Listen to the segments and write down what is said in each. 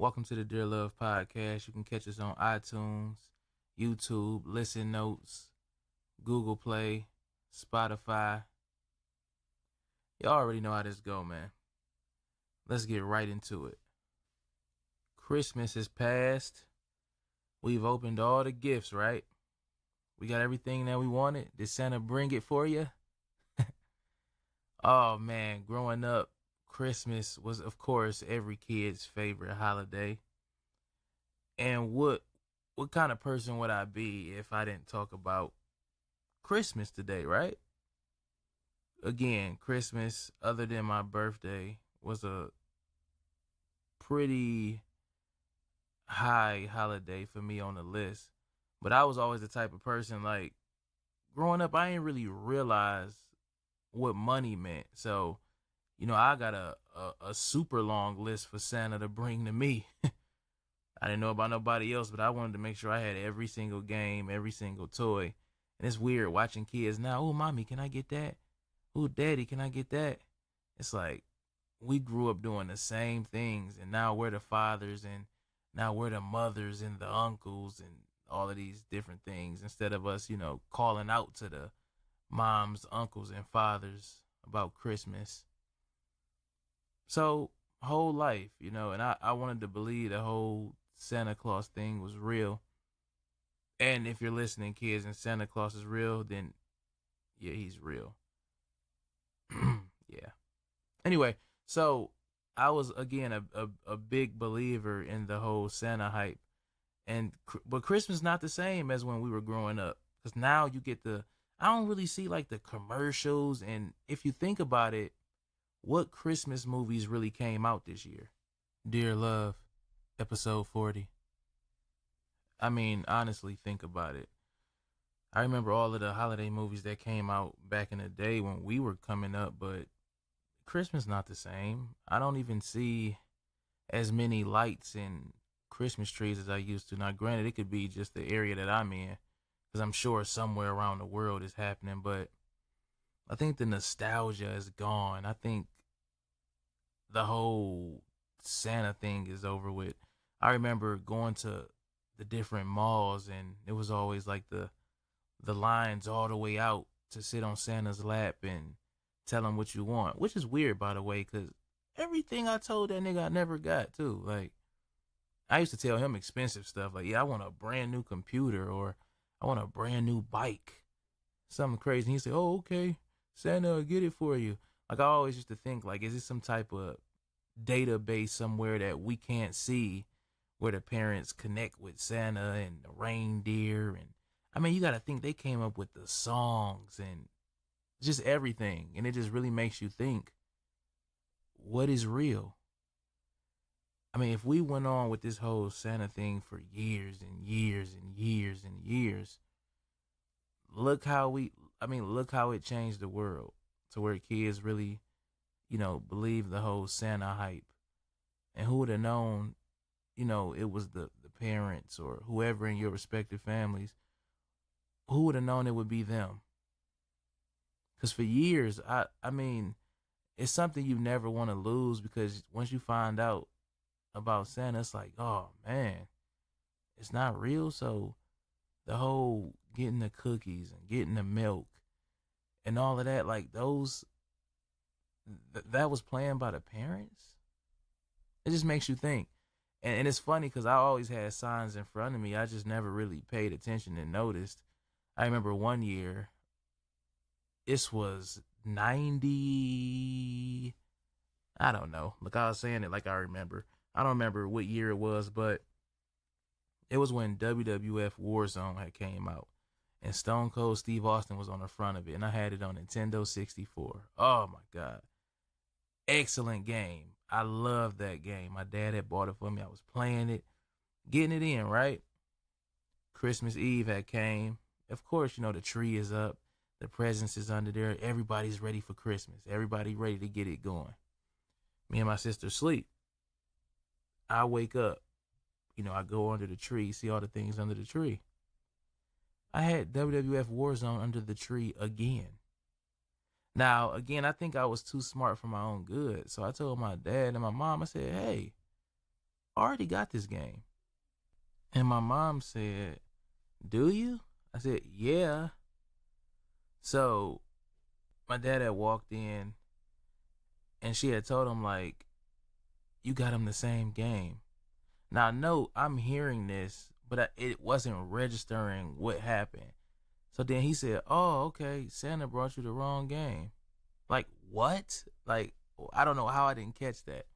Welcome to the Dear Love Podcast. You can catch us on iTunes, YouTube, Listen Notes, Google Play, Spotify. You already know how this go, man. Let's get right into it. Christmas is past. We've opened all the gifts, right? We got everything that we wanted. Did Santa bring it for you? Oh, man. Growing up, Christmas was, of course, every kid's favorite holiday. And what kind of person would I be if I didn't talk about Christmas today, right? Again, Christmas, other than my birthday, was a pretty high holiday for me on the list. But I was always the type of person, like, growing up, I didn't really realize what money meant. So, I got a super long list for Santa to bring to me. I didn't know about nobody else, but I wanted to make sure I had every single game, every single toy. And it's weird watching kids now. Oh, mommy, can I get that? Oh, daddy, can I get that? It's like we grew up doing the same things, and now we're the fathers, and now we're the mothers and the uncles and all of these different things instead of us, calling out to the moms, uncles, and fathers about Christmas. So, whole life, and I wanted to believe the whole Santa Claus thing was real. And if you're listening, kids, and Santa Claus is real, then yeah, he's real. Yeah. Anyway, so I was again a big believer in the whole Santa hype, but Christmas not the same as when we were growing up, because now you get I don't really see like the commercials, and if you think about it, what Christmas movies really came out this year? Dear Love, episode 40. I mean, honestly, think about it. I remember all of the holiday movies that came out back in the day when we were coming up, but Christmas not the same. I don't even see as many lights and Christmas trees as I used to. Now, granted, it could be just the area that I'm in, because I'm sure somewhere around the world is happening, but I think the nostalgia is gone. I think the whole Santa thing is over with. I remember going to the different malls, and it was always like the lines all the way out to sit on Santa's lap and tell him what you want, which is weird, by the way, because everything I told that nigga I never got, too. Like, I used to tell him expensive stuff, like, yeah, I want a brand new computer, or I want a brand new bike, something crazy. And he'd say, oh, okay, Santa will get it for you. Like, I always used to think, like, is this some type of database somewhere that we can't see, where the parents connect with Santa and the reindeer? And I mean, you got to think they came up with the songs and just everything. And it just really makes you think, what is real? I mean, if we went on with this whole Santa thing for years and years and years and years, look how it changed the world to where kids really, believe the whole Santa hype. And who would have known, it was the parents or whoever in your respective families, who would have known it would be them? Because for years, I mean, it's something you never want to lose, because once you find out about Santa, it's like, oh man, it's not real. So the whole getting the cookies and getting the milk and all of that, like that was planned by the parents. It just makes you think. And it's funny because I always had signs in front of me. I just never really paid attention and noticed. I remember one year, this was 90, I don't know. Look, I was saying it like I remember. I don't remember what year it was, but it was when WWF Warzone had came out. And Stone Cold Steve Austin was on the front of it. And I had it on Nintendo 64. Oh, my God. Excellent game. I love that game. My dad had bought it for me. I was playing it, getting it in, right? Christmas Eve had came. Of course, the tree is up. The presents is under there. Everybody's ready for Christmas. Everybody ready to get it going. Me and my sister sleep. I wake up. I go under the tree, see all the things under the tree. I had WWF Warzone under the tree again. Now, again, I think I was too smart for my own good. So I told my dad and my mom, I said, hey, I already got this game. And my mom said, do you? I said, yeah. So my dad had walked in and she had told him, like, you got him the same game. Now, I know I'm hearing this, but it wasn't registering what happened. So then he said, oh, okay, Santa brought you the wrong game. Like, what? Like, I don't know how I didn't catch that.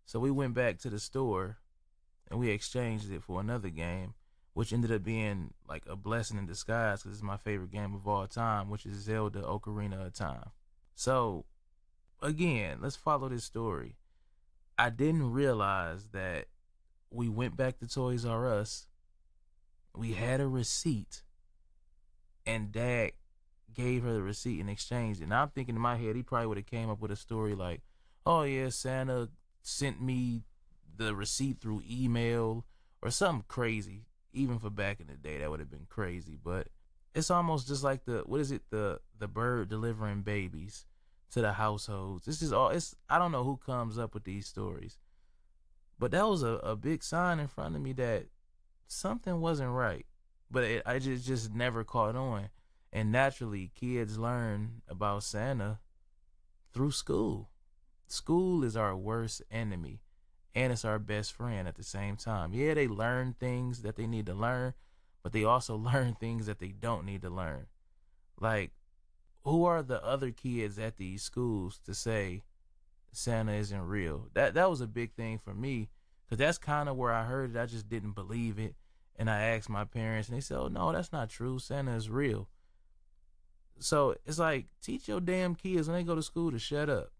So we went back to the store and we exchanged it for another game, which ended up being like a blessing in disguise because it's my favorite game of all time, which is Zelda Ocarina of Time. So, again, let's follow this story. I didn't realize that we went back to Toys R Us. We had a receipt, and Dad gave her the receipt and exchanged it. And I'm thinking in my head, he probably would have came up with a story like, "Oh yeah, Santa sent me the receipt through email or something crazy." Even for back in the day, that would have been crazy. But it's almost just like the bird delivering babies to the households. This is all. It's I don't know who comes up with these stories, but that was a big sign in front of me that something wasn't right. But I just never caught on. And naturally, kids learn about Santa through school. School is our worst enemy, and it's our best friend at the same time. Yeah, they learn things that they need to learn, but they also learn things that they don't need to learn. Like, who are the other kids at these schools to say Santa isn't real? That was a big thing for me because that's kind of where I heard it. I just didn't believe it, and I asked my parents, and they said, "Oh no, that's not true. Santa is real." So it's like, teach your damn kids when they go to school to shut up.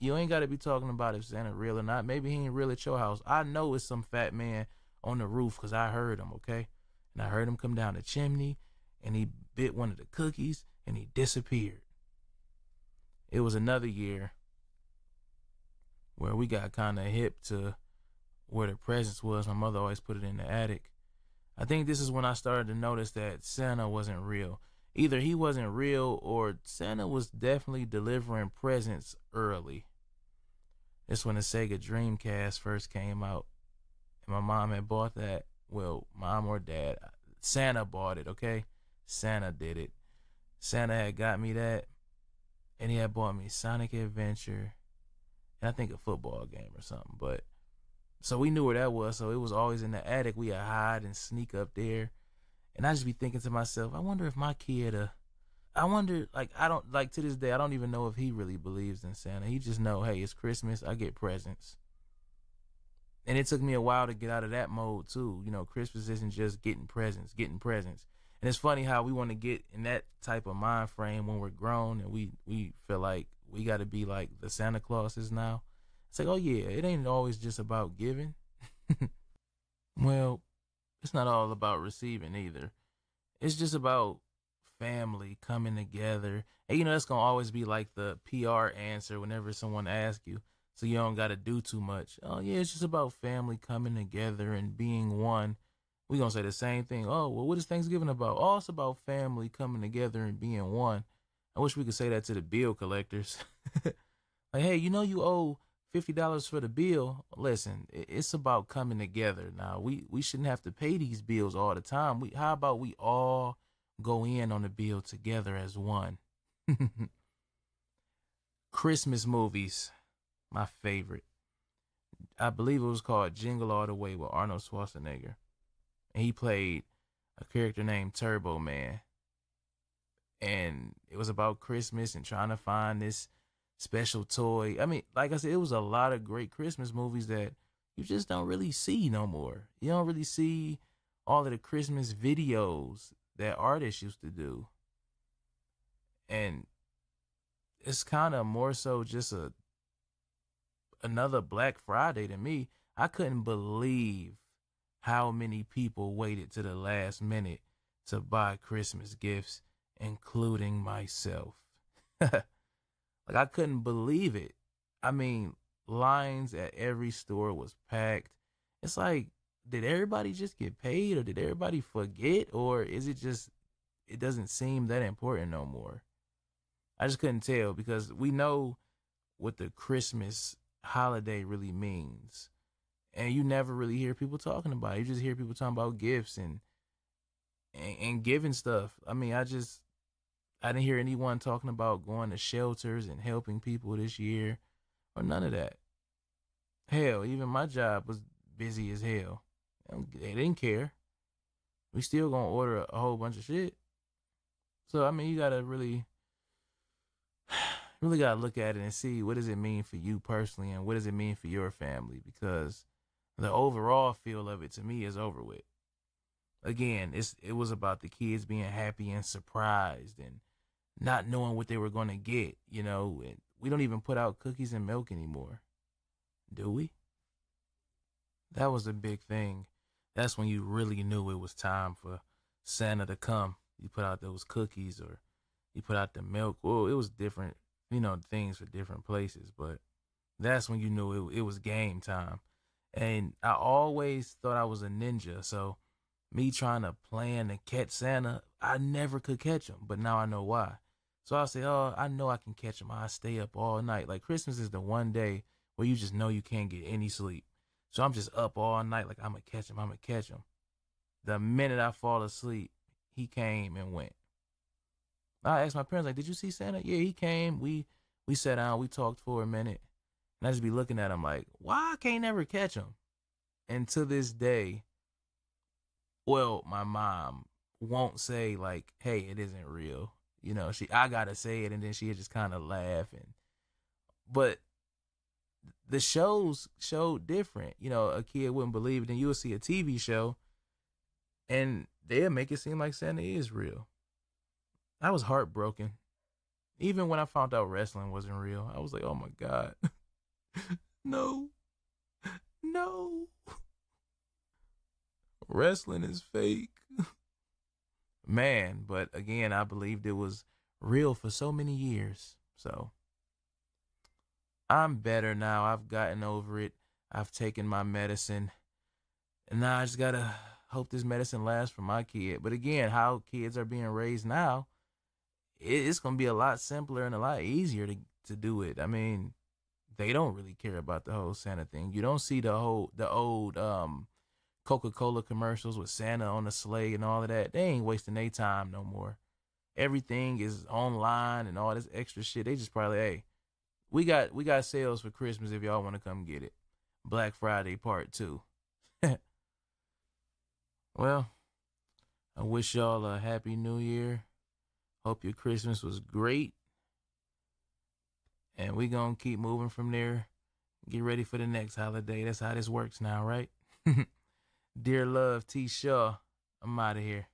You ain't got to be talking about if Santa real or not. Maybe he ain't real at your house. I know it's some fat man on the roof because I heard him, okay? And I heard him come down the chimney, and he bit one of the cookies, and he disappeared. It was another year where we got kind of hip to where the presents was. My mother always put it in the attic. I think this is when I started to notice that Santa wasn't real. Either he wasn't real or Santa was definitely delivering presents early. It's when the Sega Dreamcast first came out. And my mom had bought that. Well, mom or dad. Santa bought it, okay? Santa did it. Santa had got me that. And he had bought me Sonic Adventure. And I think a football game or something. But so we knew where that was. So it was always in the attic. We had hide and sneak up there. And I just be thinking to myself, I wonder if my kid, I wonder, like, I don't, like, to this day, I don't even know if he really believes in Santa. He just know, hey, it's Christmas, I get presents. And it took me a while to get out of that mode, too. You know, Christmas isn't just getting presents. And it's funny how we want to get in that type of mind frame when we're grown and we feel like we got to be like the Santa Clauses now. It's like, oh, yeah, it ain't always just about giving. Well, it's not all about receiving either. It's just about family coming together. And you know, that's going to always be like the PR answer whenever someone asks you. So you don't got to do too much. Oh, yeah, it's just about family coming together and being one. We're going to say the same thing. Oh, well, what is Thanksgiving about? Oh, it's about family coming together and being one. I wish we could say that to the bill collectors. Like, hey, you know you owe $50 for the bill. Listen, it's about coming together. Now we shouldn't have to pay these bills all the time. How about we all go in on the bill together as one? Christmas movies, my favorite. I believe it was called Jingle All the Way with Arnold Schwarzenegger, and he played a character named Turbo Man, and it was about Christmas and trying to find this special toy. I mean, like I said, it was a lot of great Christmas movies that you just don't really see no more. You don't really see all of the Christmas videos that artists used to do. And it's kind of more so just another Black Friday to me. I couldn't believe how many people waited to the last minute to buy Christmas gifts, including myself. Like, I couldn't believe it. I mean, lines at every store was packed. It's like, did everybody just get paid or did everybody forget? Or is it just, it doesn't seem that important no more? I just couldn't tell because we know what the Christmas holiday really means. and you never really hear people talking about it. You just hear people talking about gifts and giving stuff. I mean, I didn't hear anyone talking about going to shelters and helping people this year or none of that. Hell, even my job was busy as hell. They didn't care. We still gonna order a whole bunch of shit. So I mean, you gotta really gotta look at it and see what does it mean for you personally and what does it mean for your family, because the overall feel of it to me is over with. Again, it was about the kids being happy and surprised and not knowing what they were gonna get. And we don't even put out cookies and milk anymore, do we? That was a big thing. That's when you really knew it was time for Santa to come. You put out those cookies or you put out the milk. Well, it was different, things for different places, but that's when you knew it was game time. And I always thought I was a ninja, so me trying to plan to catch Santa, I never could catch him, but now I know why. So I'll say, oh, I know I can catch him. I stay up all night. Like Christmas is the one day where you just know you can't get any sleep. So I'm just up all night, like I'm gonna catch him. I'm gonna catch him. The minute I fall asleep, he came and went. I asked my parents, like, did you see Santa? Yeah, he came. We sat down, we talked for a minute, and I just be looking at him like, why I can't never catch him? And to this day, well, my mom won't say like, hey, it isn't real. I gotta say it, and then she just kind of laugh. But the shows showed different. A kid wouldn't believe it, and you would see a TV show, and they'll make it seem like Santa is real. I was heartbroken. Even when I found out wrestling wasn't real, I was like, oh my God. No, no. Wrestling is fake. Man, but again, I believed it was real for so many years. So I'm better now. I've gotten over it. I've taken my medicine. And now I just gotta hope this medicine lasts for my kid. But again, how kids are being raised now, it's gonna be a lot simpler and a lot easier to do it. I mean, they don't really care about the whole Santa thing. You don't see the old Coca-Cola commercials with Santa on the sleigh and all of that. They ain't wasting their time no more. Everything is online and all this extra shit. They just probably, hey, we got sales for Christmas if y'all want to come get it. Black Friday part 2. Well, I wish y'all a happy new year. Hope your Christmas was great. And we gonna keep moving from there. Get ready for the next holiday. That's how this works now, right? Dear love, T. Shaw. I'm out of here.